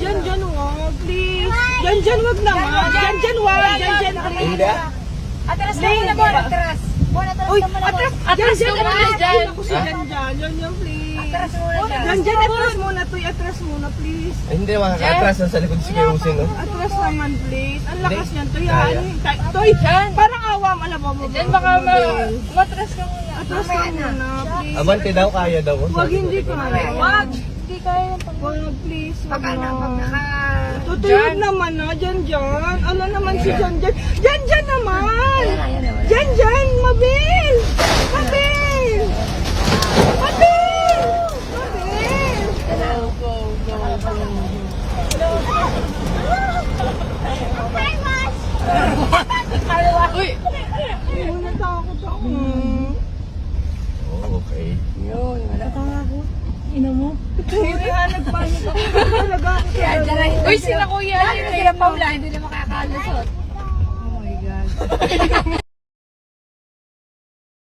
Dyan, wag, please. Dyan, wag naman. Dyan, wag. Dyan, please. Hindi. Atras ka muna, Bon. Atras. Bon, atras Uy, ka muna, Bon. atras ka muna Atras dyan. Ako si Dyan, please. Atras muna dyan. Dyan, atras muna, Tuy. Atras muna, please. Ay, hindi, makaka-atras. Nasa likod si Kuya Using, no? Atras naman, please. Ang lakas niyan, Tuy. Kaya. Tuy, parang awam. Alam mo, Dyan, baka matras ka muna. atras ka muna, please. Abante daw, kaya daw. Wag, hindi kaya. Wag. Hindi kaya yung pag... Wag, please. Wag Pag na. Tutulog naman na, dyan. Ano naman si dyan. Dyan naman. Dyan, Mabil. Mabil. Uy! Natakot ako. Oh, okay. Yun, wala ka nga ako. Ina mo? Kaya nagpanik ako. Talaga ako. Uy, sila kuya. Sila Paula, hindi na makakalusot. Oh my God.